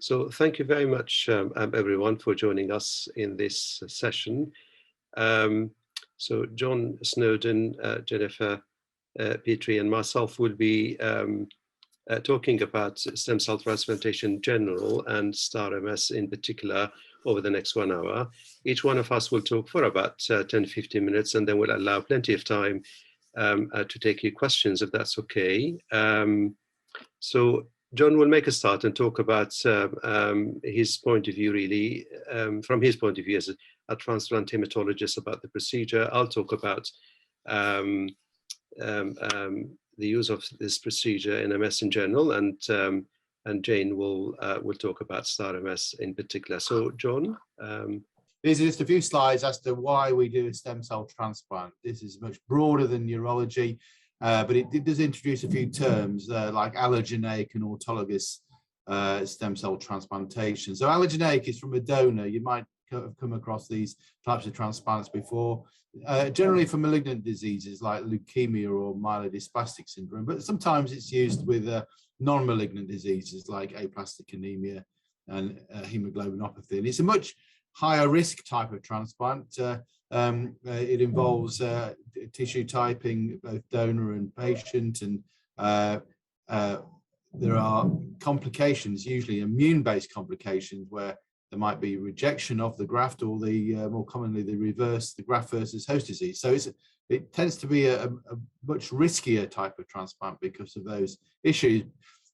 So thank you very much, everyone, for joining us in this session. So John Snowden, Jennifer Petrie, and myself will be talking about stem cell transplantation in general and STAR-MS in particular over the next 1 hour. Each one of us will talk for about 10-15 minutes, and then we'll allow plenty of time to take your questions, if that's okay. So John will make a start and talk about his point of view, really, from his point of view as a transplant hematologist about the procedure. I'll talk about the use of this procedure in MS in general, and Jane will talk about STAR-MS in particular. So John. These are just a few slides as to why we do a stem cell transplant. This is much broader than neurology, but it does introduce a few terms like allogeneic and autologous stem cell transplantation. So allogeneic is from a donor. You might have come across these types of transplants before, generally for malignant diseases like leukemia or myelodysplastic syndrome, but sometimes it's used with non-malignant diseases like aplastic anemia and hemoglobinopathy. And it's a much higher risk type of transplant. It involves tissue typing, both donor and patient, and there are complications, usually immune-based complications, where there might be rejection of the graft, or the more commonly the graft versus host disease. So it tends to be a much riskier type of transplant because of those issues.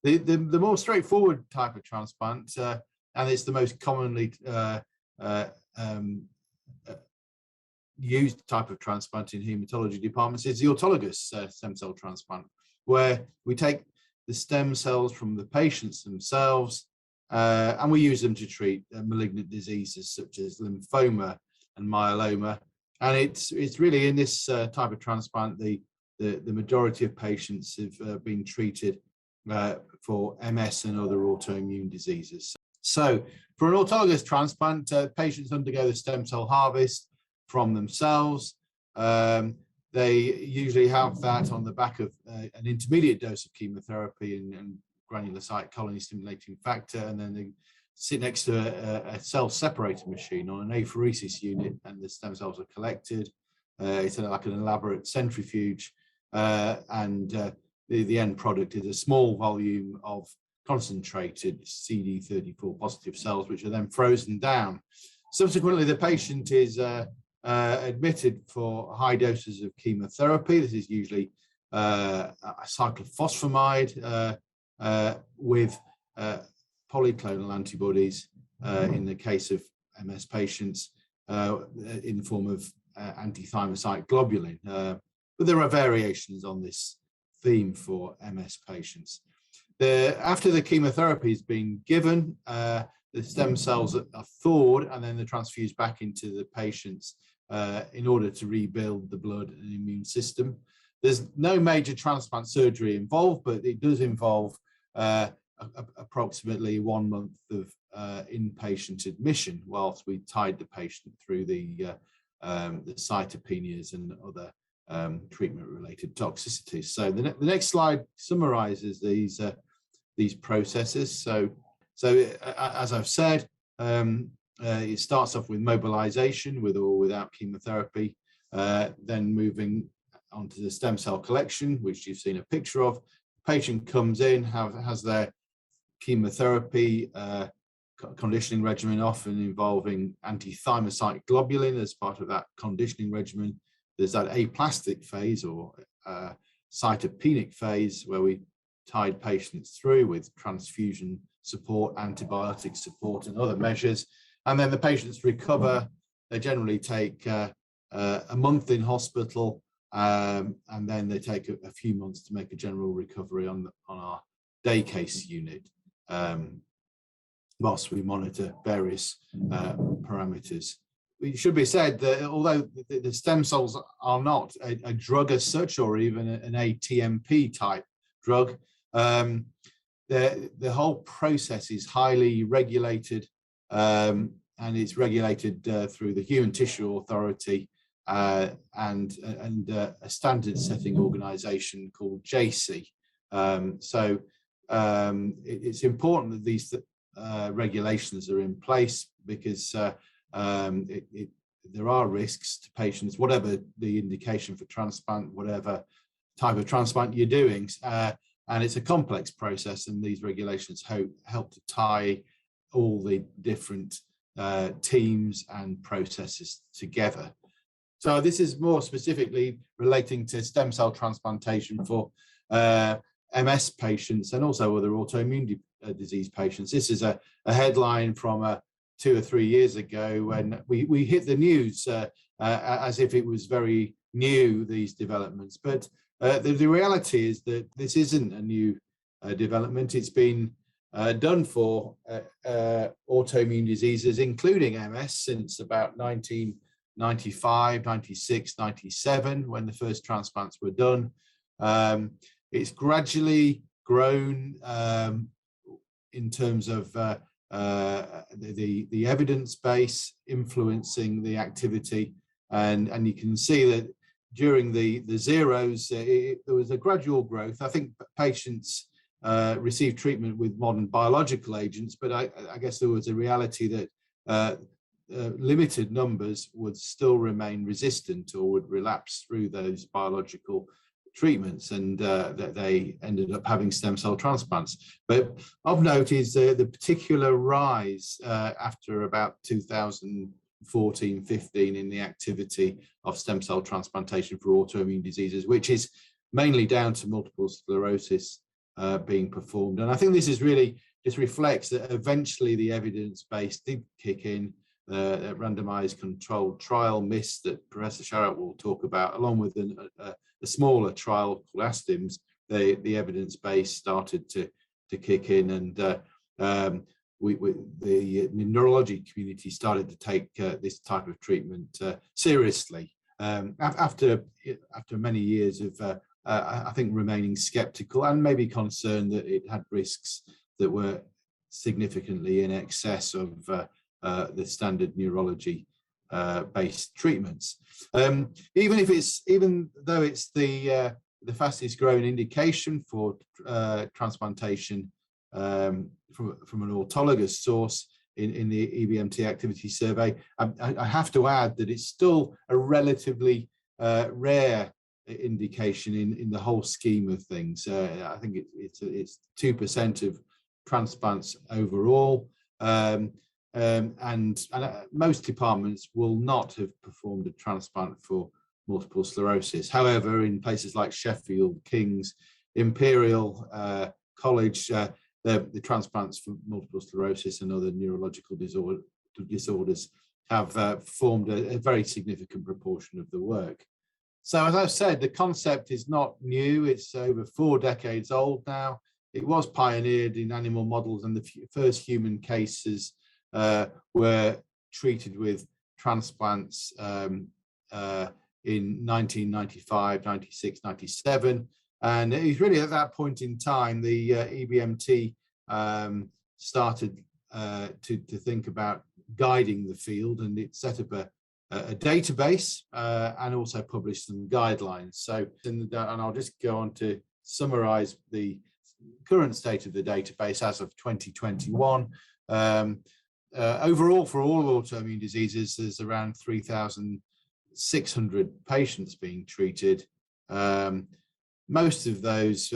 The more straightforward type of transplant, and it's the most commonly used type of transplant in hematology departments, is the autologous stem cell transplant, where we take the stem cells from the patients themselves and we use them to treat malignant diseases such as lymphoma and myeloma. And it's really in this type of transplant the majority of patients have been treated for MS and other autoimmune diseases. So for an autologous transplant, patients undergo the stem cell harvest from themselves. They usually have that on the back of an intermediate dose of chemotherapy and granulocyte colony stimulating factor, and then they sit next to a cell separator machine on an apheresis unit, and the stem cells are collected. It's like an elaborate centrifuge, and the end product is a small volume of concentrated CD34 positive cells, which are then frozen down. Subsequently, the patient is admitted for high doses of chemotherapy. This is usually a cyclophosphamide with polyclonal antibodies in the case of MS patients in the form of anti-thymocyte globulin. But there are variations on this theme for MS patients. After the chemotherapy has been given, the stem cells are thawed and then they're transfused back into the patients in order to rebuild the blood and immune system. There's no major transplant surgery involved, but it does involve approximately 1 month of inpatient admission whilst we tide the patient through the cytopenias and other treatment-related toxicities. So the next slide summarizes these processes. So as I've said, it starts off with mobilization with or without chemotherapy, then moving onto the stem cell collection, which you've seen a picture of. The patient comes in, has their chemotherapy conditioning regimen, often involving anti-thymocyte globulin as part of that conditioning regimen. There's that aplastic phase or cytopenic phase where we tide patients through with transfusion support, antibiotic support, and other measures. And then the patients recover. They generally take a month in hospital, and then they take a few months to make a general recovery on our day case unit, whilst we monitor various parameters. It should be said that although the stem cells are not a drug as such, or even an ATMP type drug, the whole process is highly regulated, and it's regulated through the Human Tissue Authority and a standard setting organization called JC. It's important that these regulations are in place because there are risks to patients, whatever the indication for transplant, whatever type of transplant you're doing. And it's a complex process, and these regulations help to tie all the different teams and processes together. So this is more specifically relating to stem cell transplantation for MS patients and also other autoimmune disease patients. This is a headline from 2 or 3 years ago when we hit the news as if it was very new, these developments. But the reality is that this isn't a new development. It's been done for autoimmune diseases, including MS, since about 1995, 96, 97, when the first transplants were done. It's gradually grown in terms of the evidence base influencing the activity, and you can see that during the zeros there was a gradual growth. I think patients received treatment with modern biological agents, but I guess there was a reality that limited numbers would still remain resistant or would relapse through those biological treatments, and that they ended up having stem cell transplants. But of note is the particular rise after about 2014-15 in the activity of stem cell transplantation for autoimmune diseases, which is mainly down to multiple sclerosis being performed. And I think this is really just reflects that eventually the evidence base did kick in. A randomized controlled trial MISS that Professor Sharrett will talk about, along with a smaller trial called ASTIMS, the evidence base started to kick in, and the neurology community started to take this type of treatment seriously after many years of I think remaining skeptical and maybe concerned that it had risks that were significantly in excess of the standard neurology based treatments. Even though it's the fastest growing indication for transplantation from an autologous source in the EBMT activity survey, I have to add that it's still a relatively rare indication in the whole scheme of things. I think it's 2% of transplants overall. And most departments will not have performed a transplant for multiple sclerosis. However, in places like Sheffield, King's, Imperial College, the transplants for multiple sclerosis and other neurological disorders have formed a very significant proportion of the work. So as I've said, the concept is not new. It's over 4 decades old now. It was pioneered in animal models, and the first human cases were treated with transplants in 1995, 96, 97. And it was really at that point in time the EBMT started to think about guiding the field, and it set up a database and also published some guidelines. So, and I'll just go on to summarize the current state of the database as of 2021. Overall, for all autoimmune diseases, there's around 3,600 patients being treated. Most of those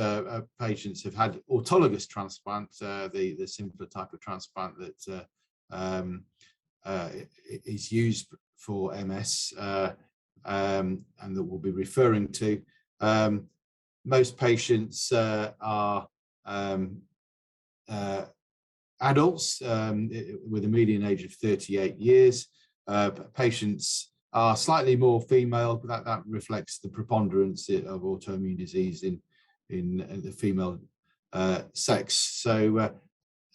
patients have had autologous transplant, the simpler type of transplant that is used for MS and that we'll be referring to. Most patients are adults with a median age of 38 years. Patients are slightly more female, but that reflects the preponderance of autoimmune disease in the female sex. So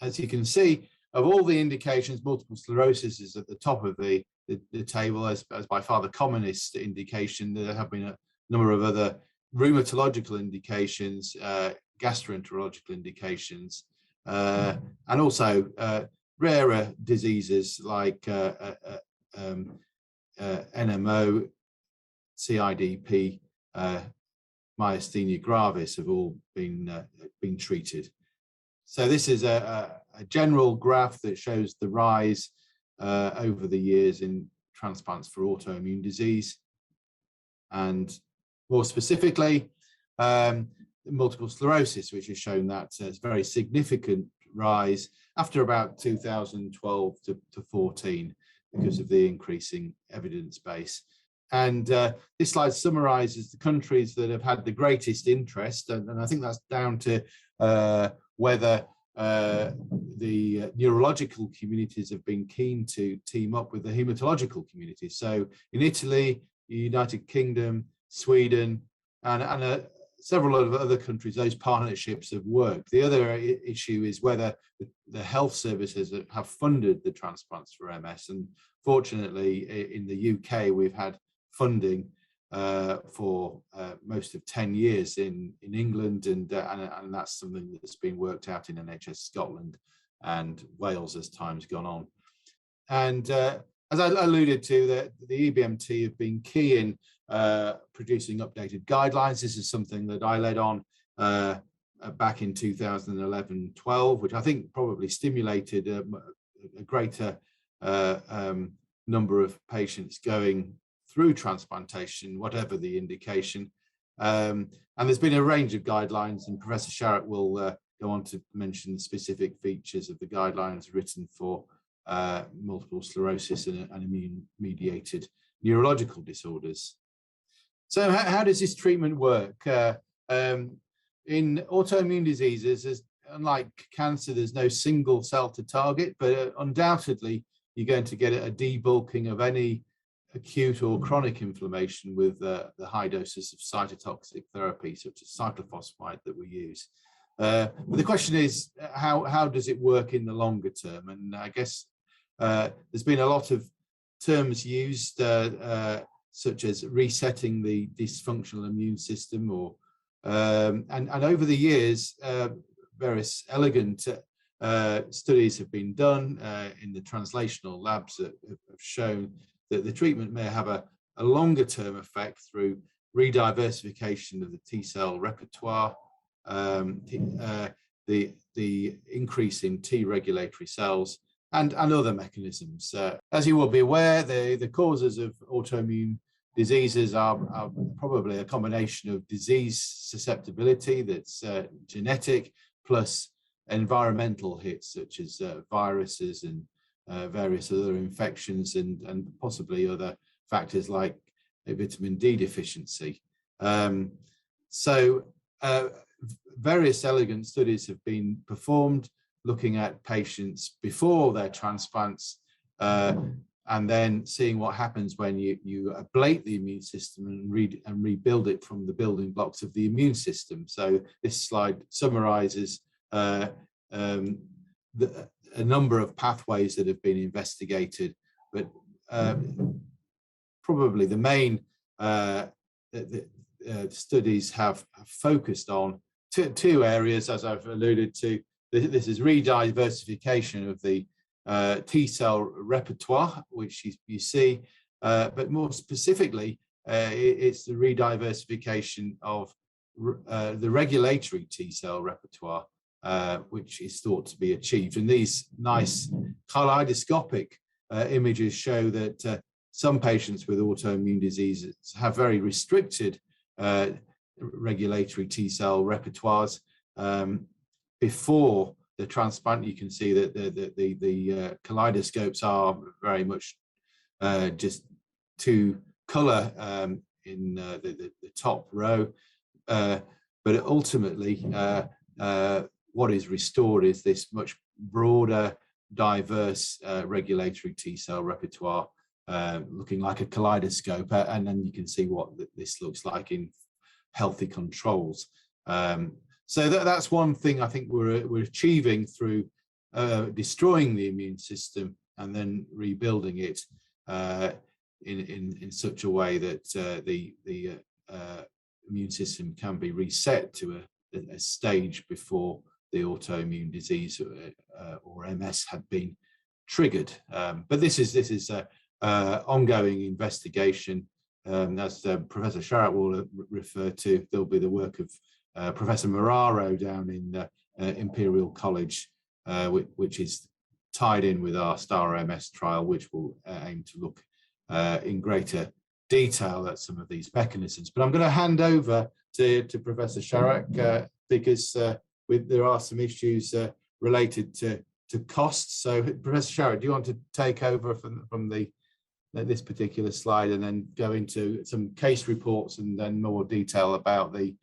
as you can see, of all the indications, multiple sclerosis is at the top of the table as by far the commonest indication. There have been a number of other rheumatological indications, gastroenterological indications, and also rarer diseases like NMO, CIDP, myasthenia gravis have all been treated. So this is a general graph that shows the rise over the years in transplants for autoimmune disease. And more specifically, multiple sclerosis, which has shown that it's a very significant rise after about 2012 to 14 because of the increasing evidence base. And this slide summarizes the countries that have had the greatest interest, and I think that's down to whether the neurological communities have been keen to team up with the hematological community. So in Italy, United Kingdom, Sweden, and several of other countries, those partnerships have worked. The other issue is whether the health services have funded the transplants for MS. And fortunately, in the UK, we've had funding for most of 10 years in England, and that's something that's been worked out in NHS Scotland and Wales as time's gone on. And as I alluded to, the EBMT have been key in producing updated guidelines. This is something that I led on back in 2011-12, which I think probably stimulated a greater number of patients going through transplantation, whatever the indication. And there's been a range of guidelines, and Professor Sharrett will go on to mention the specific features of the guidelines written for multiple sclerosis and immune-mediated neurological disorders. So how does this treatment work? In autoimmune diseases, unlike cancer, there's no single cell to target, but undoubtedly you're going to get a debulking of any acute or chronic inflammation with the high doses of cytotoxic therapy, such as cyclophosphamide that we use. But the question is, how does it work in the longer term? And I guess there's been a lot of terms used, such as resetting the dysfunctional immune system, or and over the years, various elegant studies have been done in the translational labs that have shown that the treatment may have a longer term effect through re-diversification of the T-cell repertoire, the increase in T regulatory cells, and other mechanisms. As you will be aware, the causes of autoimmune diseases are probably a combination of disease susceptibility that's genetic, plus environmental hits such as viruses and various other infections, and possibly other factors like vitamin D deficiency. So various elegant studies have been performed looking at patients before their transplants, and then seeing what happens when you ablate the immune system and rebuild it from the building blocks of the immune system. So this slide summarizes a number of pathways that have been investigated, but probably the main studies have focused on two areas, as I've alluded to. This is re-diversification of the T-cell repertoire, which you see, but more specifically, it's the re-diversification of the regulatory T-cell repertoire, which is thought to be achieved. And these nice kaleidoscopic images show that some patients with autoimmune diseases have very restricted regulatory T-cell repertoires. Before the transplant, you can see that the kaleidoscopes are very much just two color in the top row, but ultimately what is restored is this much broader, diverse regulatory T-cell repertoire, looking like a kaleidoscope, and then you can see what this looks like in healthy controls. So that's one thing I think we're achieving through destroying the immune system and then rebuilding it in such a way that the immune system can be reset to a stage before the autoimmune disease or MS had been triggered. But this is ongoing investigation. As Professor Sharrett will refer to, there'll be the work of Professor Mararo down in Imperial College, which is tied in with our STAR-MS trial, which will aim to look in greater detail at some of these mechanisms. But I'm going to hand over to Professor Sharrock because there are some issues related to costs. So Professor Sharrock, do you want to take over from this particular slide and then go into some case reports and then more detail about the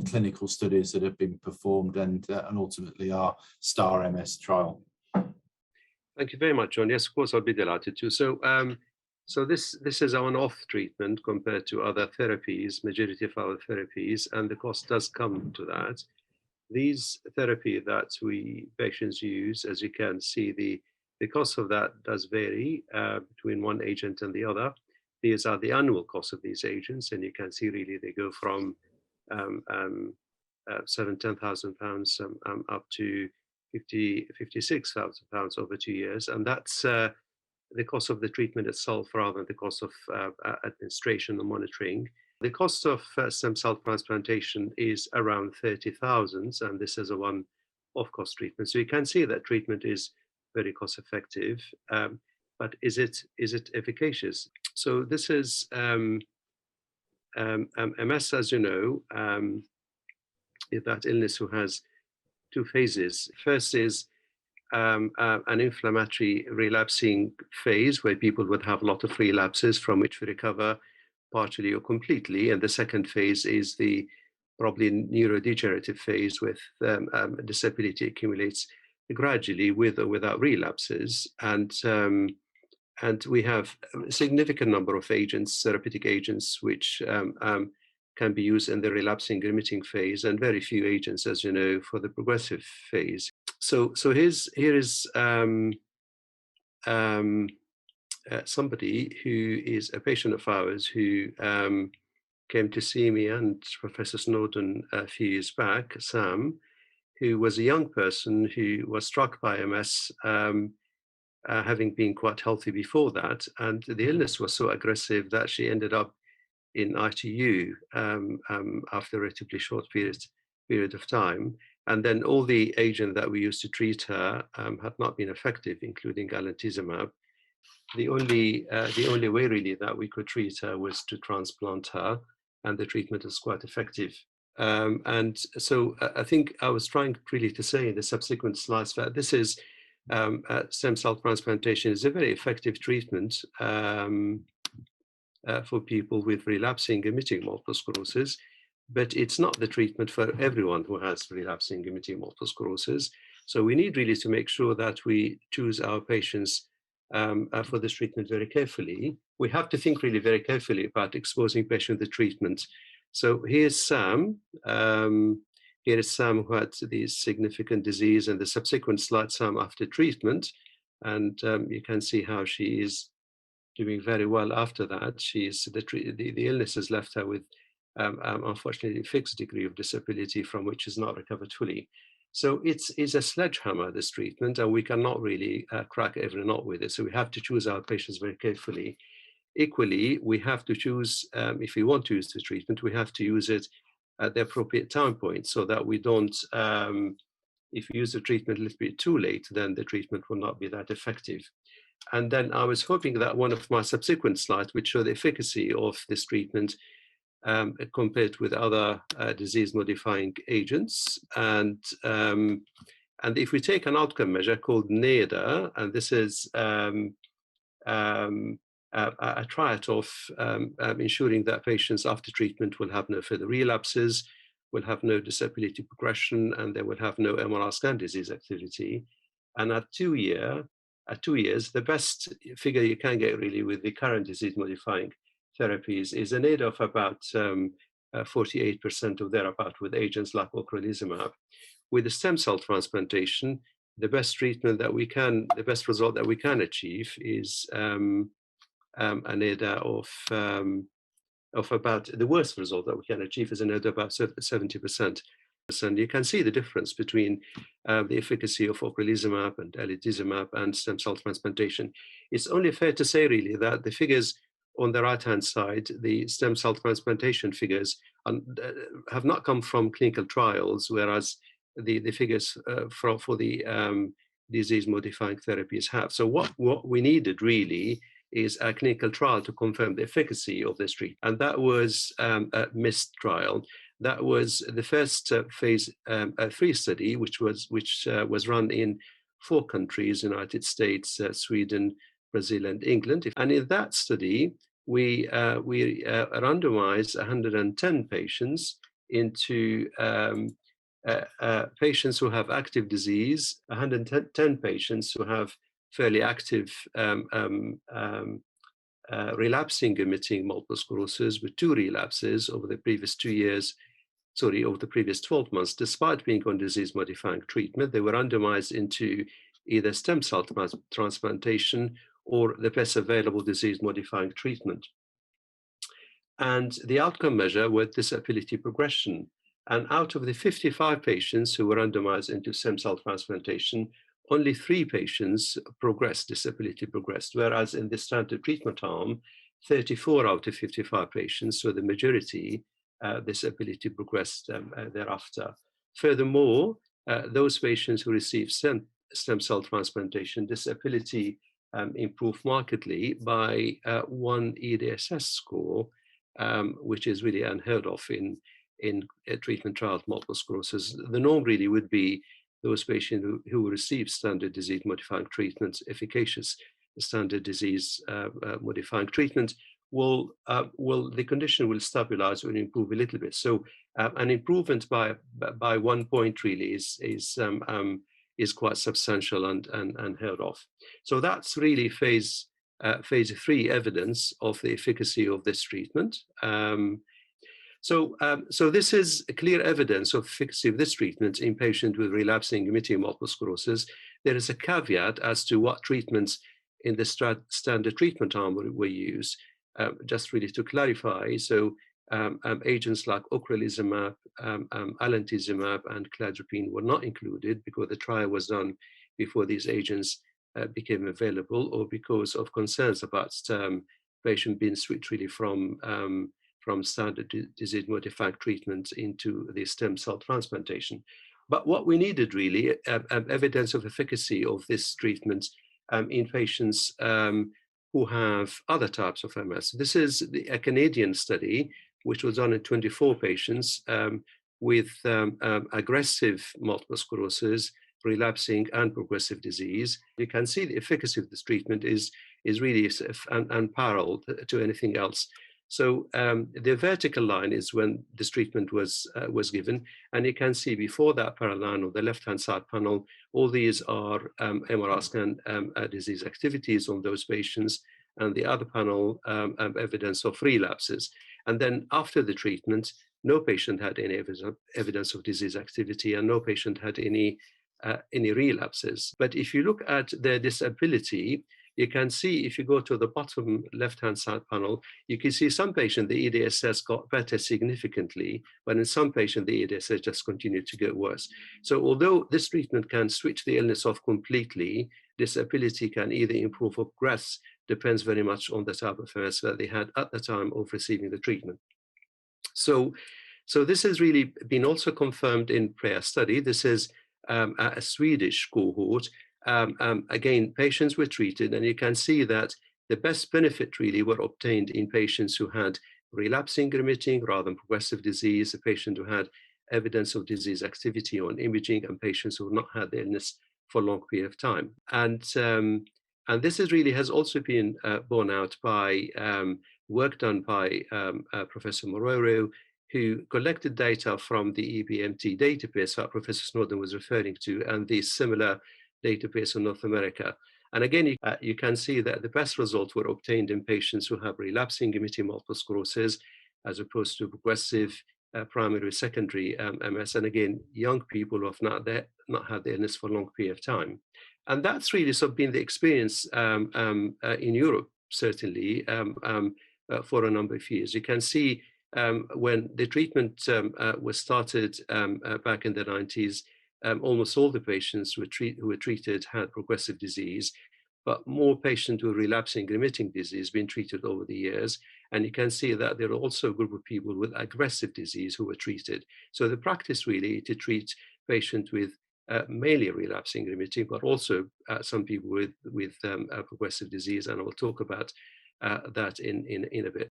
clinical studies that have been performed and ultimately our STAR-MS trial? Thank you very much, John. Yes, of course, I'll be delighted to. So this is an off treatment compared to other therapies, majority of our therapies, and the cost does come to that. These therapy that patients use, as you can see, the cost of that does vary between one agent and the other. These are the annual costs of these agents, and you can see really they go from £10,000 up to £56,000 over 2 years, and that's the cost of the treatment itself rather than the cost of administration and monitoring. The cost of stem cell transplantation is around 30,000, and this is a one-off cost treatment. So you can see that treatment is very cost effective, but is it efficacious? So this is MS, as you know, is that illness who has two phases. First is an inflammatory relapsing phase where people would have a lot of relapses from which we recover partially or completely. And the second phase is the probably neurodegenerative phase with disability accumulates gradually with or without relapses. And we have a significant number of agents, therapeutic agents, which can be used in the relapsing remitting phase, and very few agents, as you know, for the progressive phase. So here is somebody who is a patient of ours who came to see me and Professor Snowden a few years back, Sam, who was a young person who was struck by MS, having been quite healthy before that. And the illness was so aggressive that she ended up in ITU after a relatively short period of time. And then all the agents that we used to treat her had not been effective, including galantizumab. The only way really that we could treat her was to transplant her, and the treatment is quite effective. And so I think I was trying really to say in the subsequent slides that this is stem cell transplantation is a very effective treatment for people with relapsing remitting multiple sclerosis, but it's not the treatment for everyone who has relapsing remitting multiple sclerosis. So we need really to make sure that we choose our patients for this treatment very carefully. We have to think really very carefully about exposing patients to the treatment. So here's Sam. Here is Sam who had this significant disease, and the subsequent slide, Sam after treatment. And you can see how she is doing very well after that. The illness has left her with, unfortunately, a fixed degree of disability from which is not recovered fully. So it's a sledgehammer, this treatment, and we cannot really crack every knot with it. So we have to choose our patients very carefully. Equally, we have to choose, if we want to use the treatment, we have to use it at the appropriate time point so that we don't, if we use the treatment a little bit too late, then the treatment will not be that effective. And then I was hoping that one of my subsequent slides would show the efficacy of this treatment compared with other disease-modifying agents. And if we take an outcome measure called NADA, and this is a triad of ensuring that patients after treatment will have no further relapses, will have no disability progression, and they will have no MRI scan disease activity. And at 2 years, the best figure you can get really with the current disease-modifying therapies is a NADA of about 48% or thereabout with agents like ocrelizumab. With the stem cell transplantation, the best treatment that we can, the best result that we can achieve is a NADA of about, the worst result that we can achieve is a NADA about 70%. And you can see the difference between the efficacy of ocrelizumab and elotuzumab and stem cell transplantation. It's only fair to say really that the figures on the right-hand side, the stem cell transplantation figures have not come from clinical trials, whereas the figures for the disease-modifying therapies have. So what we needed really is a clinical trial to confirm the efficacy of this treatment. And that was a MIST trial. That was the first phase 3 study, which was run in 4 countries: United States, Sweden, Brazil, and England. And in that study, we randomized 110 patients into patients who have active disease, 110 patients who have fairly active relapsing remitting multiple sclerosis with 2 relapses over the previous 12 months, despite being on disease-modifying treatment. They were randomized into either stem cell transplantation or the best available disease-modifying treatment. And the outcome measure was disability progression. And out of the 55 patients who were randomized into stem cell transplantation, only 3 patients progressed, disability progressed, whereas in the standard treatment arm, 34 out of 55 patients, so the majority, disability progressed thereafter. Furthermore, those patients who received stem cell transplantation, disability improved markedly by 1 EDSS score, which is really unheard of in a treatment trial of multiple sclerosis. The norm really would be those patients who receive standard disease modifying treatments, efficacious standard disease modifying treatment, the condition will stabilize or improve a little bit. So an improvement by 1 point really is quite substantial and unheard of. So that's really phase 3 evidence of the efficacy of this treatment. So this is clear evidence of efficacy of this treatment in patients with relapsing remitting multiple sclerosis. There is a caveat as to what treatments in the standard treatment arm were used, just really to clarify. So agents like ocrelizumab, alentizumab, and cladribine were not included because the trial was done before these agents became available, or because of concerns about patient being switched really from standard disease modifying treatment into the stem cell transplantation. But what we needed really, evidence of efficacy of this treatment in patients who have other types of MS. This is a Canadian study, which was done in 24 patients with aggressive multiple sclerosis, relapsing and progressive disease. You can see the efficacy of this treatment is really unparalleled to anything else. So the vertical line is when this treatment was given, and you can see before that parallel line on the left-hand side panel, all these are MRI scan disease activities on those patients, and the other panel, evidence of relapses. And then after the treatment, no patient had any evidence of disease activity, and no patient had any relapses. But if you look at their disability, you can see, if you go to the bottom left-hand side panel, you can see some patient, the EDSS got better significantly, but in some patient, the EDSS just continued to get worse. So although this treatment can switch the illness off completely, disability can either improve or progress, depends very much on the type of MS that they had at the time of receiving the treatment. So this has really been also confirmed in prior study. This is a Swedish cohort. Again, patients were treated, and you can see that the best benefit really were obtained in patients who had relapsing remitting rather than progressive disease, a patient who had evidence of disease activity on imaging, and patients who have not had the illness for a long period of time. And this is really has also been borne out by work done by Professor Mororo, who collected data from the Ebmt database that Professor Snowden was referring to, and the similar database in North America. And again, you can see that the best results were obtained in patients who have relapsing remitting multiple sclerosis, as opposed to progressive primary or secondary MS. And again, young people who have not had the illness for a long period of time. And that's really sort of been the experience in Europe, certainly, for a number of years. You can see when the treatment was started back in the 90s, almost all the patients who were treated had progressive disease. but more patients with relapsing remitting disease being treated over the years. And you can see that there are also a group of people with aggressive disease who were treated. So the practice really to treat patients with mainly relapsing remitting, but also some people with progressive disease, and I will talk about that in a bit.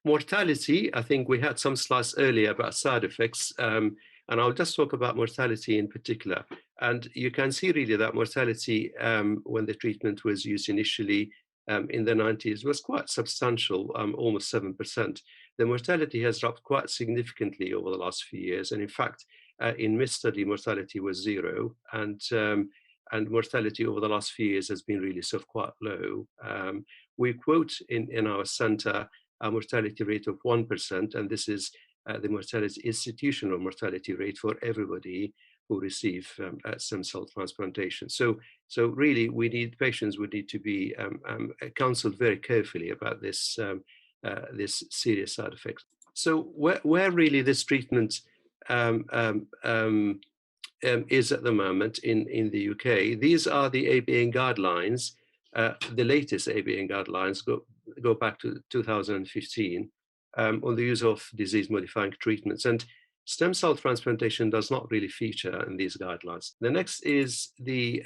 Mortality, I think we had some slides earlier about side effects, and I'll just talk about mortality in particular. And you can see really that mortality, when the treatment was used initially in the 90s, was quite substantial, almost 7%. The mortality has dropped quite significantly over the last few years. And in fact, in this study, mortality was 0. And mortality over the last few years has been really sort of quite low. We quote in our center a mortality rate of 1%, and this is the mortality institutional mortality rate for everybody who receive stem cell transplantation. So really, patients would need to be counseled very carefully about this this serious side effect. So where really this treatment is at the moment in the UK, these are the Abn Guidelines. The latest Abn Guidelines go back to 2015 on the use of disease-modifying treatments. And stem cell transplantation does not really feature in these guidelines. The next is the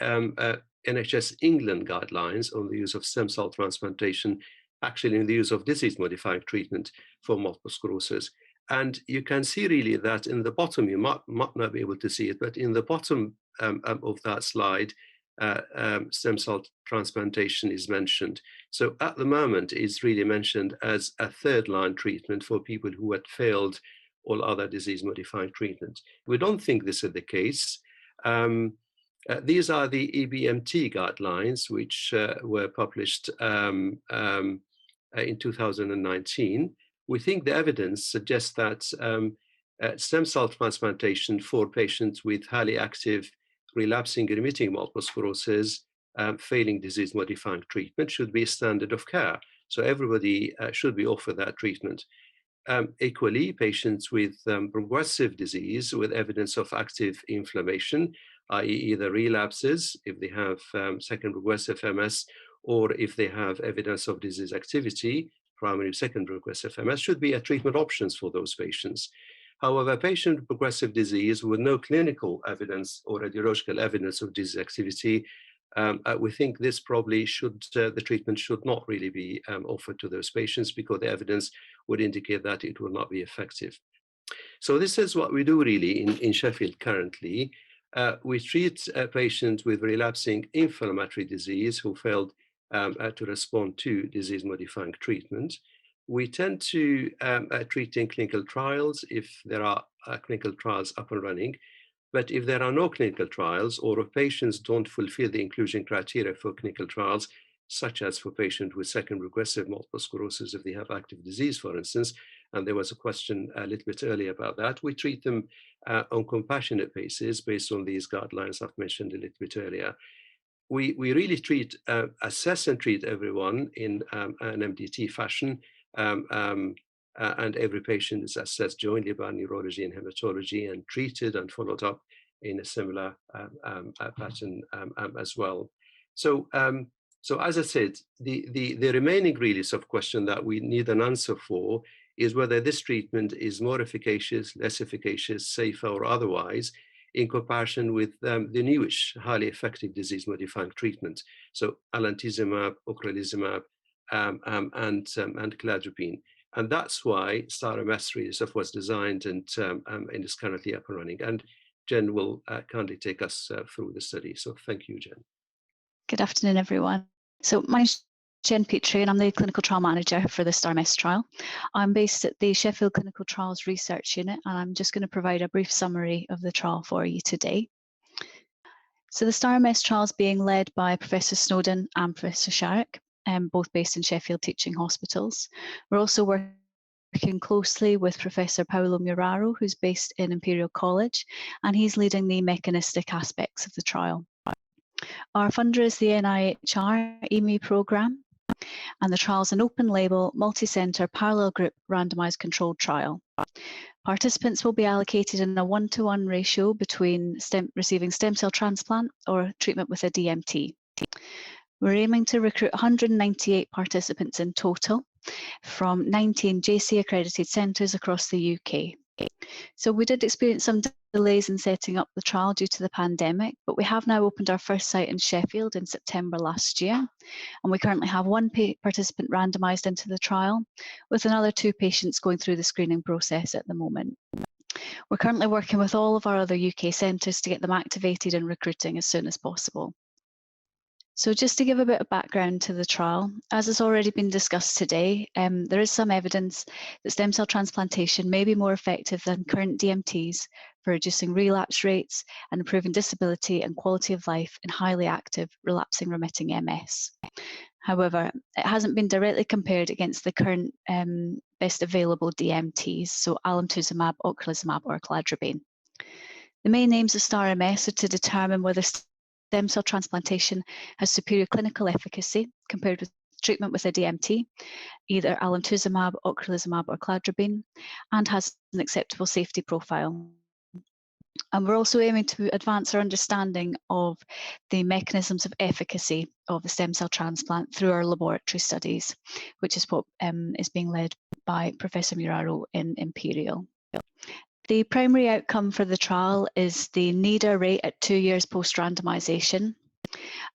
NHS England guidelines on the use of stem cell transplantation, actually in the use of disease-modifying treatment for multiple sclerosis. And you can see really that in the bottom, you might not be able to see it, but in the bottom of that slide, stem cell transplantation is mentioned. So at the moment, it's really mentioned as a third-line treatment for people who had failed all other disease-modifying treatment. We don't think this is the case. These are the Ebmt Guidelines, which were published in 2019. We think the evidence suggests that stem cell transplantation for patients with highly active relapsing remitting multiple sclerosis failing disease-modifying treatment should be a standard of care. So everybody should be offered that treatment. Equally, patients with progressive disease with evidence of active inflammation, i.e. either relapses if they have second progressive MS, or if they have evidence of disease activity, primary second progressive MS, should be a treatment options for those patients. However, a patient with progressive disease with no clinical evidence or radiological evidence of disease activity, we think this probably should, the treatment should not really be offered to those patients because the evidence would indicate that it will not be effective. So this is what we do really in Sheffield currently. We treat patients with relapsing inflammatory disease who failed to respond to disease-modifying treatment. We tend to treat in clinical trials if there are clinical trials up and running. But if there are no clinical trials, or if patients don't fulfill the inclusion criteria for clinical trials, such as for patients with second progressive multiple sclerosis, if they have active disease, for instance, and there was a question a little bit earlier about that, we treat them on compassionate basis based on these guidelines I've mentioned a little bit earlier. We really treat, assess and treat everyone in an MDT fashion, and every patient is assessed jointly by neurology and hematology and treated and followed up in a similar pattern as well. So as I said, the remaining really sort of question that we need an answer for is whether this treatment is more efficacious, less efficacious, safer or otherwise in comparison with the newish, highly effective disease-modifying treatment. So alantizumab, ocrelizumab, and cladribine. And that's why STAR-MS really was designed and is currently up and running. And Jen will kindly take us through the study. So thank you, Jen. Good afternoon, everyone. So my name is Jen Petrie, and I'm the clinical trial manager for the STAR-MS trial. I'm based at the Sheffield Clinical Trials Research Unit, and I'm just going to provide a brief summary of the trial for you today. So the STAR-MS trial is being led by Professor Snowden and Professor Sharrock, both based in Sheffield teaching hospitals. We're also working closely with Professor Paolo Muraro, who's based in Imperial College, and he's leading the mechanistic aspects of the trial. Our funder is the NIHR EME programme, and the trial is an open-label, multi-centre, parallel group randomised controlled trial. Participants will be allocated in a 1-to-1 ratio between receiving stem cell transplant or treatment with a DMT. We're aiming to recruit 198 participants in total from 19 JC accredited centres across the UK. So we did experience some delays in setting up the trial due to the pandemic, but we have now opened our first site in Sheffield in September last year, and we currently have one participant randomised into the trial, with another 2 patients going through the screening process at the moment. We're currently working with all of our other UK centres to get them activated and recruiting as soon as possible. So just to give a bit of background to the trial, as has already been discussed today, there is some evidence that stem cell transplantation may be more effective than current DMTs for reducing relapse rates and improving disability and quality of life in highly active relapsing remitting MS. However, it hasn't been directly compared against the current best available DMTs, so alemtuzumab, ocrelizumab or cladribine. The main aims of STAR-MS are to determine whether stem cell transplantation has superior clinical efficacy compared with treatment with a DMT, either alemtuzumab, ocrelizumab or cladribine, and has an acceptable safety profile. And we're also aiming to advance our understanding of the mechanisms of efficacy of the stem cell transplant through our laboratory studies, which is what is being led by Professor Muraro in Imperial. The primary outcome for the trial is the NIDA rate at 2 years post-randomisation.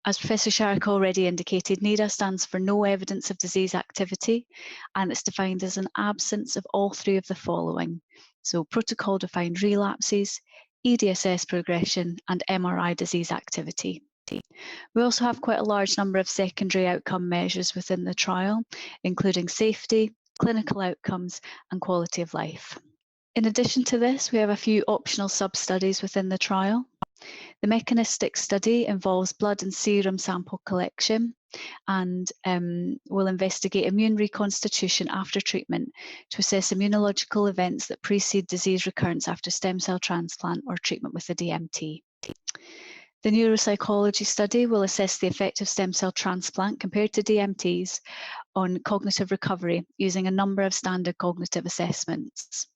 As Professor Sharrock already indicated, NIDA stands for no evidence of disease activity, and it's defined as an absence of all 3 of the following. So protocol-defined relapses, EDSS progression, and MRI disease activity. We also have quite a large number of secondary outcome measures within the trial, including safety, clinical outcomes, and quality of life. In addition to this, we have a few optional sub-studies within the trial. The mechanistic study involves blood and serum sample collection and will investigate immune reconstitution after treatment to assess immunological events that precede disease recurrence after stem cell transplant or treatment with a DMT. The neuropsychology study will assess the effect of stem cell transplant compared to DMTs on cognitive recovery using a number of standard cognitive assessments.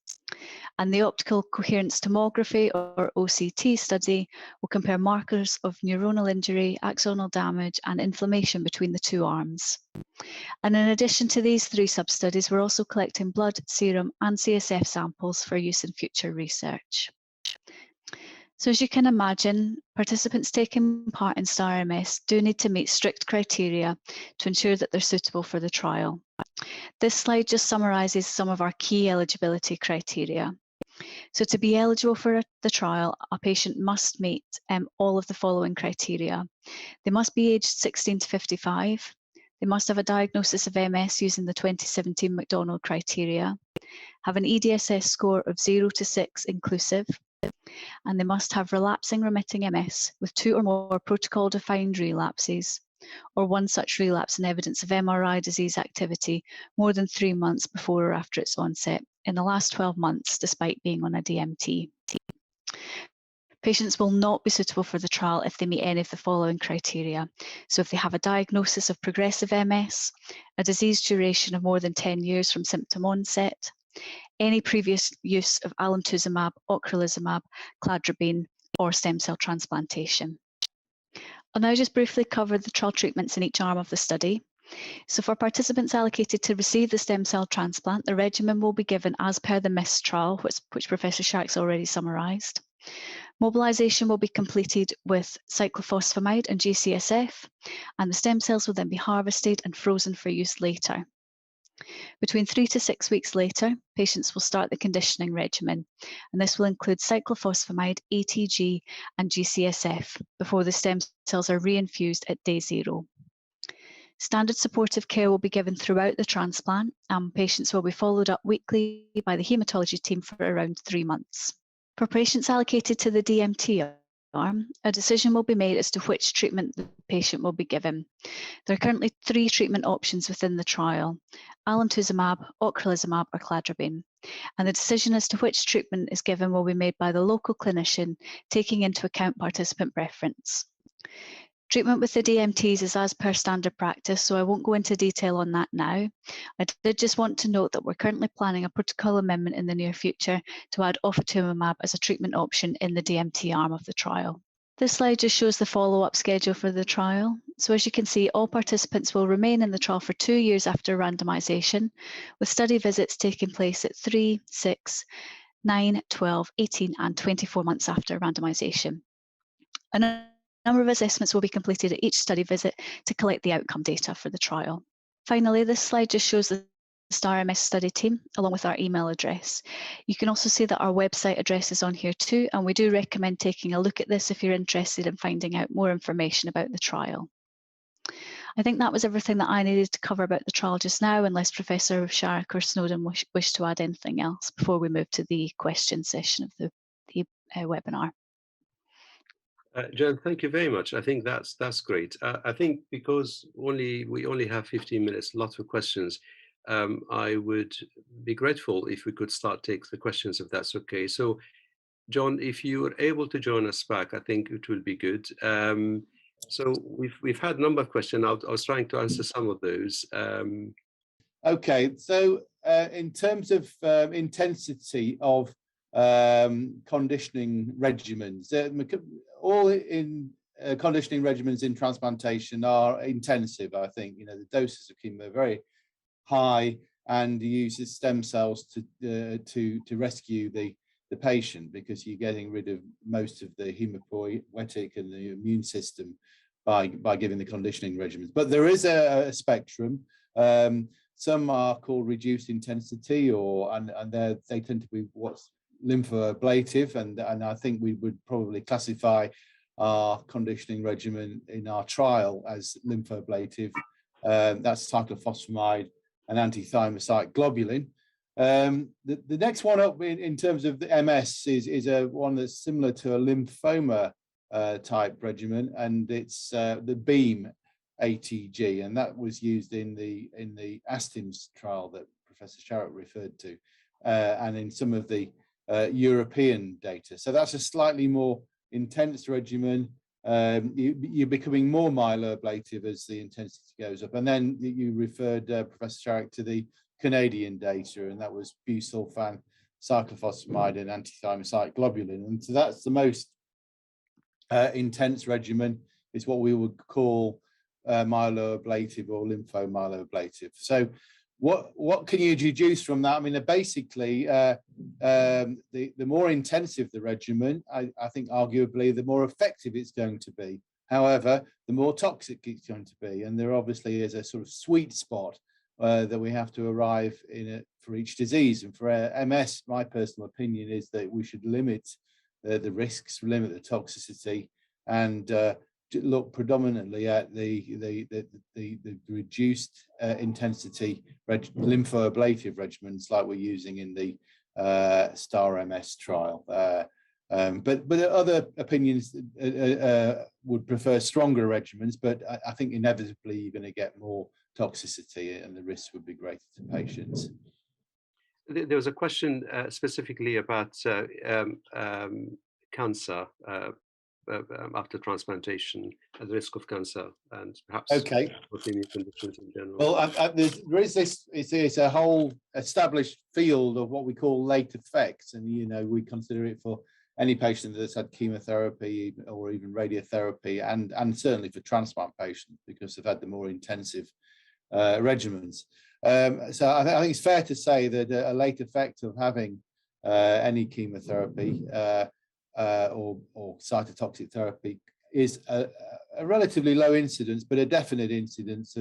And the optical coherence tomography or OCT study will compare markers of neuronal injury, axonal damage and inflammation between the 2 arms. And in addition to these 3 sub-studies, we're also collecting blood, serum and CSF samples for use in future research. So as you can imagine, participants taking part in STAR-MS do need to meet strict criteria to ensure that they're suitable for the trial. This slide just summarises some of our key eligibility criteria. So to be eligible for the trial, a patient must meet all of the following criteria. They must be aged 16 to 55. They must have a diagnosis of MS using the 2017 McDonald criteria, have an EDSS score of 0 to 6 inclusive, and they must have relapsing remitting MS with 2 or more protocol-defined relapses, or 1 such relapse and evidence of MRI disease activity more than 3 months before or after its onset in the last 12 months, despite being on a DMT. Patients will not be suitable for the trial if they meet any of the following criteria. So if they have a diagnosis of progressive MS, a disease duration of more than 10 years from symptom onset, any previous use of alemtuzumab, ocrelizumab, cladribine, or stem cell transplantation. I'll now just briefly cover the trial treatments in each arm of the study. So for participants allocated to receive the stem cell transplant, the regimen will be given as per the MIST trial, which Professor Sharrock's already summarised. Mobilisation will be completed with cyclophosphamide and GCSF, and the stem cells will then be harvested and frozen for use later. Between 3 to 6 weeks later, patients will start the conditioning regimen, and this will include cyclophosphamide, ATG, and GCSF before the stem cells are reinfused at day 0. Standard supportive care will be given throughout the transplant, and patients will be followed up weekly by the haematology team for around 3 months. For patients allocated to the DMT arm, a decision will be made as to which treatment the patient will be given. There are currently 3 treatment options within the trial: alemtuzumab, ocrelizumab, or cladribine, and the decision as to which treatment is given will be made by the local clinician, taking into account participant preference. Treatment with the DMTs is as per standard practice, so I won't go into detail on that now. I did just want to note that we're currently planning a protocol amendment in the near future to add ofatumumab as a treatment option in the DMT arm of the trial. This slide just shows the follow-up schedule for the trial. So as you can see, all participants will remain in the trial for 2 years after randomization, with study visits taking place at 3, 6, 9, 12, 18, and 24 months after randomization. A number of assessments will be completed at each study visit to collect the outcome data for the trial. Finally, this slide just shows the STAR-MS study team along with our email address. You can also see that our website address is on here too, and we do recommend taking a look at this if you're interested in finding out more information about the trial. I think that was everything that I needed to cover about the trial just now, unless Professor Sharrock or Snowden wish to add anything else before we move to the question session of the webinar. Jen, thank you very much. I think that's great. I think because we only have 15 minutes, lots of questions. I would be grateful if we could take the questions, if that's okay. So, John, if you were able to join us back, I think it will be good. So we've had a number of questions. I was trying to answer some of those. Okay, so in terms of intensity of conditioning regimens, all in conditioning regimens in transplantation are intensive. I think the doses of chemo are very high and uses stem cells to rescue the patient, because you're getting rid of most of the hematopoietic and the immune system by giving the conditioning regimens. But there is a spectrum. Some are called reduced intensity, and they tend to be what's lymphoablative, and I think we would probably classify our conditioning regimen in our trial as lymphoablative. That's cyclophosphamide and antithymocyte globulin. The next one up in terms of the MS is one that's similar to a lymphoma type regimen, and it's the Beam ATG, and that was used in the Astin's trial that Professor Sharrock referred to, and in some of the European data. So that's a slightly more intense regimen. You're becoming more myeloablative as the intensity goes up. And then you referred, Professor Sharrock, to the Canadian data, and that was busulfan, cyclophosphamide, and antithymocyte globulin. And so that's the most intense regimen. Is what we would call myeloablative or lymphomyeloablative. So what can you deduce from that? I mean, basically, the more intensive the regimen, I think arguably the more effective it's going to be. However, the more toxic it's going to be, and there obviously is a sort of sweet spot that we have to arrive in for each disease. And for MS, my personal opinion is that we should limit the risks, limit the toxicity, and look predominantly at the reduced intensity lymphoablative regimens like we're using in the STAR-MS trial. But other opinions would prefer stronger regimens, but I think inevitably you're going to get more toxicity and the risks would be greater to patients. There was a question specifically about cancer after transplantation, at the risk of cancer, and perhaps autoimmune conditions in general. Well, there is this. It's a whole established field of what we call late effects, and we consider it for any patient that's had chemotherapy or even radiotherapy, and certainly for transplant patients because they've had the more intensive regimens. So I think it's fair to say that a late effect of having any chemotherapy or cytotoxic therapy is a relatively low incidence, but a definite incidence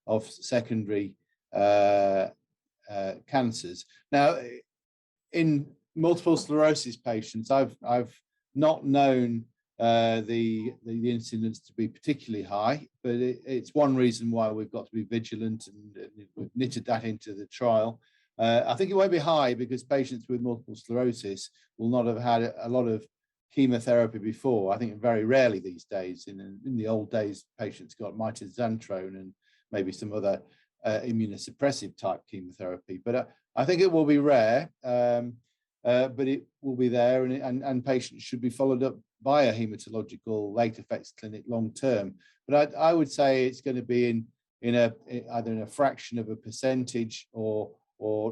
of secondary cancers. Now, in multiple sclerosis patients, I've not known the incidence to be particularly high, but it's one reason why we've got to be vigilant, and we've knitted that into the trial. I think it won't be high because patients with multiple sclerosis will not have had a lot of chemotherapy before. I think very rarely these days. In the old days, patients got mitoxantrone and maybe some other immunosuppressive type chemotherapy. But I think it will be rare, but it will be there, and patients should be followed up by a hematological late effects clinic long term. But I would say it's going to be either in a fraction of a percentage or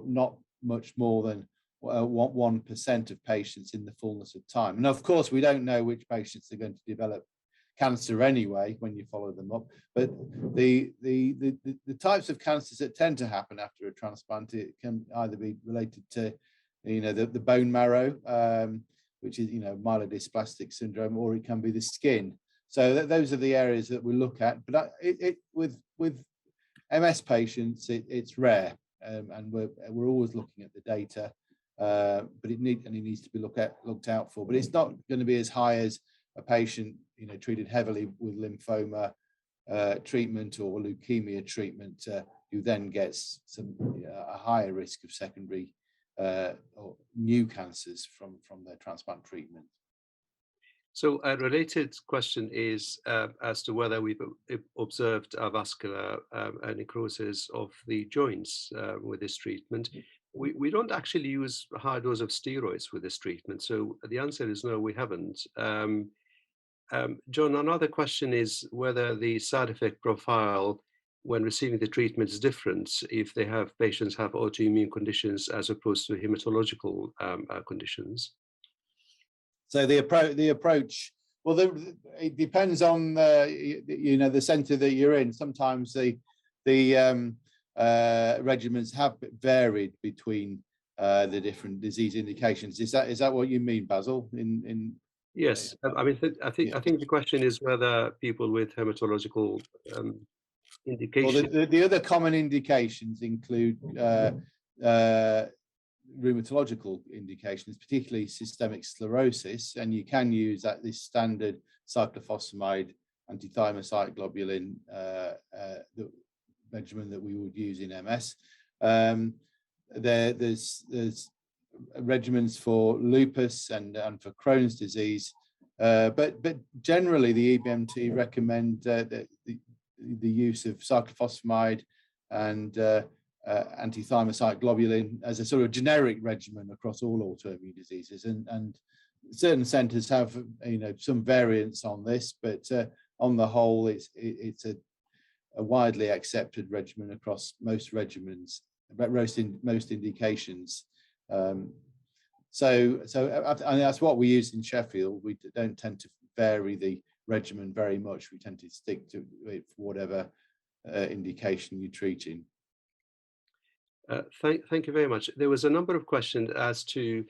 not much more than 1% of patients in the fullness of time. And of course, we don't know which patients are going to develop cancer anyway when you follow them up. But the types of cancers that tend to happen after a transplant, it can either be related to, the bone marrow, which is, myelodysplastic syndrome, or it can be the skin. So those are the areas that we look at. But with MS patients, it's rare, and we're always looking at the data. But it needs to be looked out for. But it's not going to be as high as a patient, treated heavily with lymphoma treatment or leukemia treatment, who then gets a higher risk of secondary or new cancers from their transplant treatment. So a related question is as to whether we've observed avascular necrosis of the joints with this treatment. We don't actually use a high dose of steroids with this treatment. So the answer is no, we haven't. John, another question is whether the side effect profile when receiving the treatment is different if patients have autoimmune conditions as opposed to hematological conditions. So the approach, well, it depends on the center that you're in. Sometimes the regimens have varied between the different disease indications. Is that what you mean, Basil? Yes, I mean, I think the question is whether people with hematological indications. Well, the other common indications include rheumatological indications, particularly systemic sclerosis, and you can use this standard cyclophosphamide antithymocyte globulin the regimen that we would use in MS. There's regimens for lupus and for Crohn's disease, but generally the EBMT recommend the use of cyclophosphamide and antithymocyte globulin as a sort of generic regimen across all autoimmune diseases, and certain centers have some variants on this, but on the whole it's a widely accepted regimen across most regimens, most indications. So that's what we use in Sheffield. We don't tend to vary the regimen very much. We tend to stick to it for whatever indication you're treating. Thank you very much. There was a number of questions as to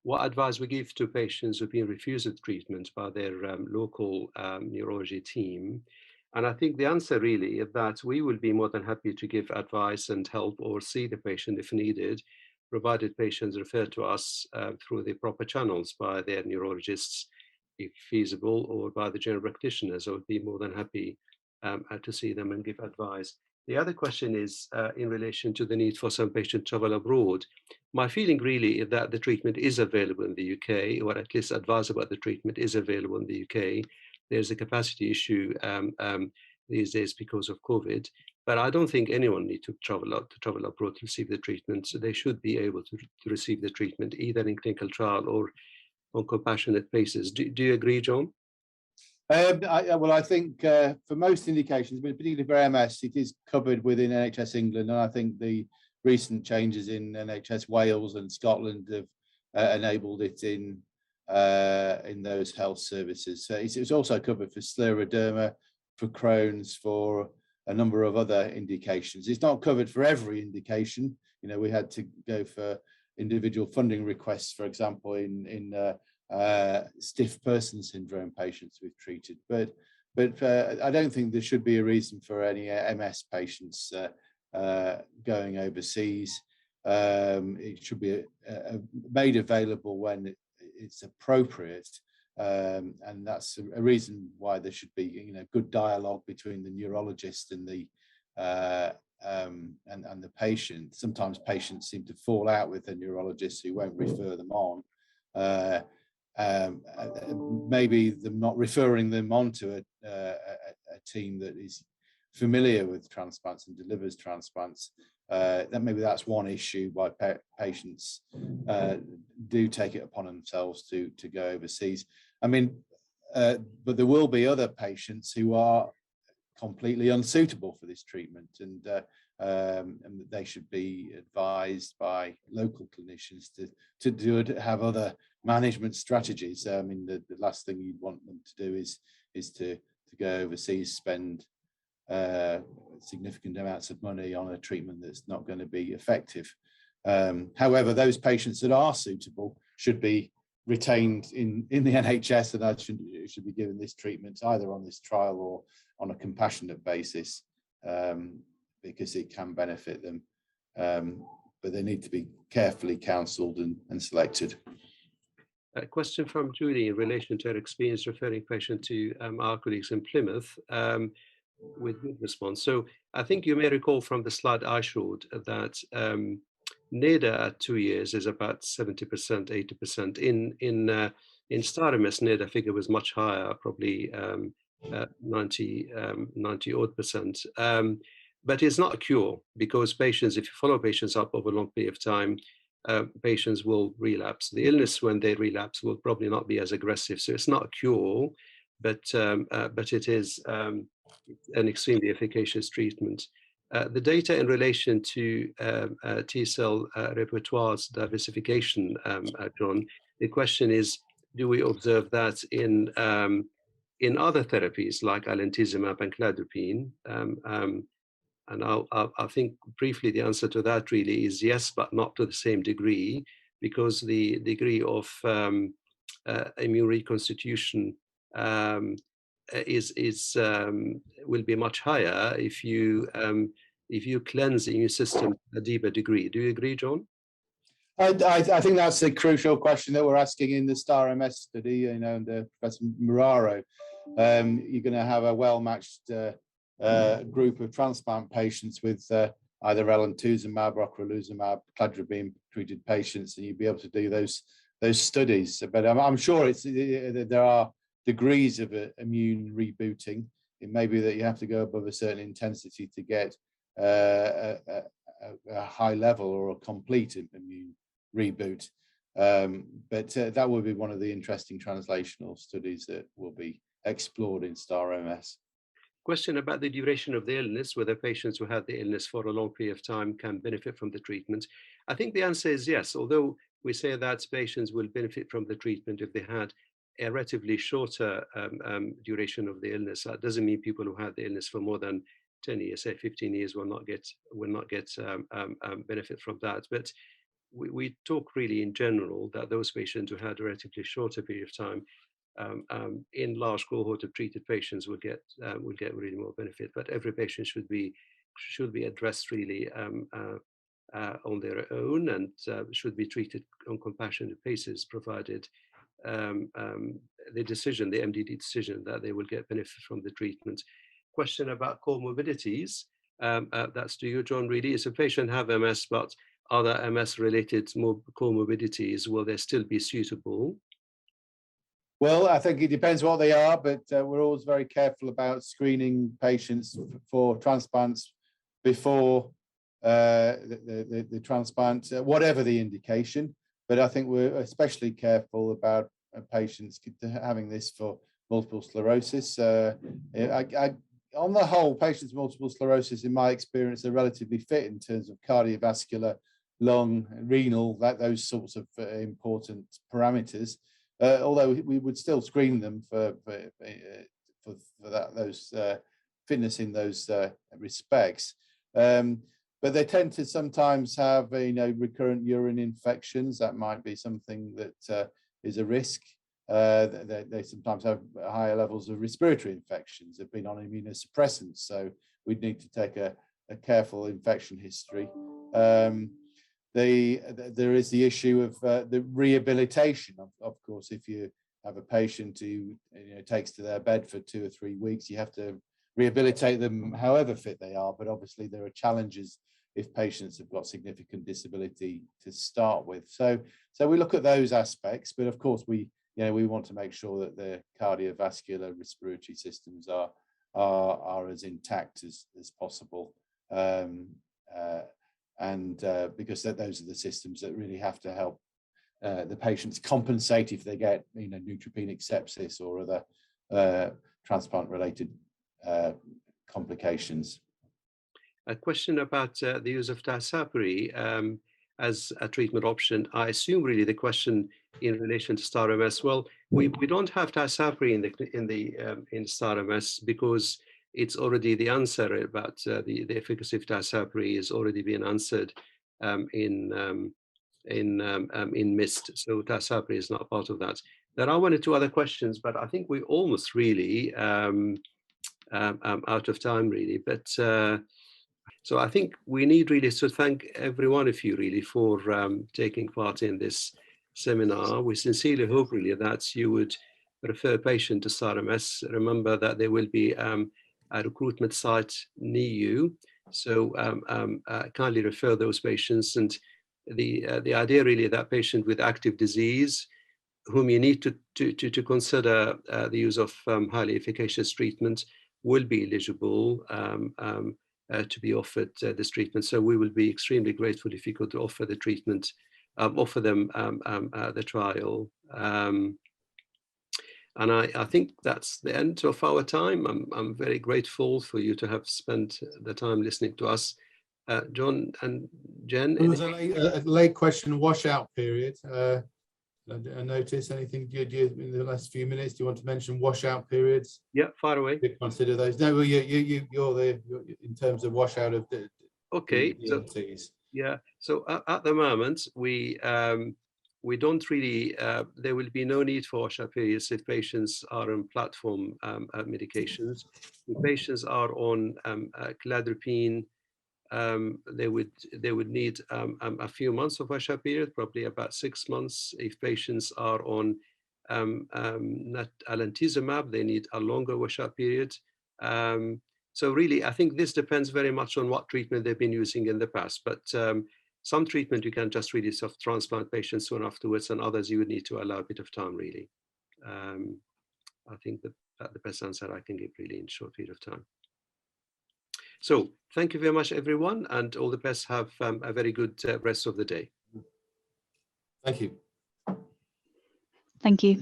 what advice we give to patients who've been refused treatment by their local neurology team. And I think the answer really is that we will be more than happy to give advice and help or see the patient if needed, provided patients refer to us through the proper channels by their neurologists, if feasible, or by the general practitioners. I would be more than happy to see them and give advice. The other question is in relation to the need for some patients to travel abroad. My feeling really is that the treatment is available in the UK, or at least advice about the treatment is available in the UK. There's a capacity issue these days because of COVID, but I don't think anyone needs to travel abroad to receive the treatment. So they should be able to receive the treatment either in clinical trial or on compassionate basis. Do you agree, John? I think for most indications, but particularly for MS, it is covered within NHS England, and I think the recent changes in NHS Wales and Scotland have enabled it in those health services. So it's also covered for scleroderma, for Crohn's, for a number of other indications. It's not covered for every indication. We had to go for individual funding requests, for example, in stiff person syndrome patients we've treated, but I don't think there should be a reason for any MS patients going overseas. It should be made available when it's appropriate, and that's a reason why there should be good dialogue between the neurologist and the patient. Sometimes patients seem to fall out with the neurologist who won't refer them on. Maybe them not referring them on to a team that is familiar with transplants and delivers transplants. Maybe that's one issue why patients do take it upon themselves to go overseas. I mean, but there will be other patients who are completely unsuitable for this treatment, and they should be advised by local clinicians to have other management strategies. I mean, the last thing you'd want them to do is to to go overseas, spend significant amounts of money on a treatment that's not going to be effective. However, those patients that are suitable should be retained in the NHS, and that should be given this treatment either on this trial or on a compassionate basis, because it can benefit them. But they need to be carefully counselled and selected. A question from Julie in relation to her experience referring patient to our colleagues in Plymouth with good response. So I think you may recall from the slide I showed that NIDA at 2 years is about 70%, 80%. In STAR-MS, NIDA figure was much higher, probably 90 odd percent. But it's not a cure, because patients, if you follow patients up over a long period of time, patients will relapse. The illness, when they relapse, will probably not be as aggressive. So it's not a cure, but it is an extremely efficacious treatment. The data in relation to T-cell repertoires diversification, John, the question is, do we observe that in other therapies like alentizumab and cladribine? And I think briefly the answer to that really is yes, but not to the same degree, because the degree of immune reconstitution will be much higher if you cleanse the immune system to a deeper degree. Do you agree, John? I think that's a crucial question that we're asking in the STAR-MS study, and Professor Muraro. You're going to have a well-matched group of transplant patients with either alemtuzumab, ocrelizumab, cladribine treated patients, and you'd be able to do those studies. But I'm sure there are degrees of immune rebooting. It may be that you have to go above a certain intensity to get a high level or a complete immune reboot. But that would be one of the interesting translational studies that will be explored in STAR-MS. Question about the duration of the illness, whether patients who have the illness for a long period of time can benefit from the treatment. I think the answer is yes, although we say that patients will benefit from the treatment if they had a relatively shorter duration of the illness. That doesn't mean people who have the illness for more than 10 years, say 15 years, will not get benefit from that. But we talk really in general that those patients who had a relatively shorter period of time in large cohort of treated patients will get really more benefit. But every patient should be addressed really on their own, and should be treated on compassionate basis, provided the MDD decision that they will get benefit from the treatment. Question about comorbidities, that's to you, John, really. Is a patient have MS but other MS-related comorbidities, will they still be suitable? Well, I think it depends what they are, but we're always very careful about screening patients for transplants before the transplant, whatever the indication. But I think we're especially careful about patients having this for multiple sclerosis. On the whole, patients with multiple sclerosis, in my experience, are relatively fit in terms of cardiovascular, lung, renal, those sorts of important parameters. Although we would still screen them for those fitness in those respects. But they tend to sometimes have recurrent urine infections. That might be something that is a risk. They sometimes have higher levels of respiratory infections. They've been on immunosuppressants, so we'd need to take a careful infection history. There is the issue of the rehabilitation. Of course, if you have a patient who takes to their bed for 2 or 3 weeks, you have to rehabilitate them however fit they are. But obviously there are challenges if patients have got significant disability to start with. So we look at those aspects, but of course we want to make sure that the cardiovascular respiratory systems are as intact as possible. Because those are the systems that really have to help the patients compensate if they get neutropenic sepsis or other transplant-related complications. A question about the use of Tasapri as a treatment option. I assume really the question in relation to star MS? Well, we don't have TASAPRI in star MS because it's already the answer about the efficacy of TASAPRI is already being answered in MIST. So TASAPRI is not part of that. There are one or two other questions, but I think we're almost really out of time, really. But so I think we need really to thank every one of you really for taking part in this seminar. We sincerely hope really that you would refer patient to STAR MS. Remember that there will be a recruitment site near you. So kindly refer those patients. And the idea really that patient with active disease whom you need to consider the use of highly efficacious treatment will be eligible to be offered this treatment. So we will be extremely grateful if you could offer the treatment, offer them the trial. And I think that's the end of our time. I'm very grateful for you to have spent the time listening to us. John and Jen. There was a late question, washout period. I notice anything do you in the last few minutes? Do you want to mention washout periods? Yeah, far away. Consider those. No, well, you're in terms of washout of the EMTs. Yeah. So at the moment we don't really. There will be no need for washout periods if patients are on platform medications. If patients are on cladribine, they would need a few months of washout period, probably about 6 months. If patients are on alantizumab, they need a longer washout period. So really, I think this depends very much on what treatment they've been using in the past. But some treatment you can just really sort of transplant patients soon afterwards, and others you would need to allow a bit of time really. I think that's the best answer I can give really in a short period of time. So thank you very much, everyone, and all the best. Have a very good rest of the day. Thank you. Thank you.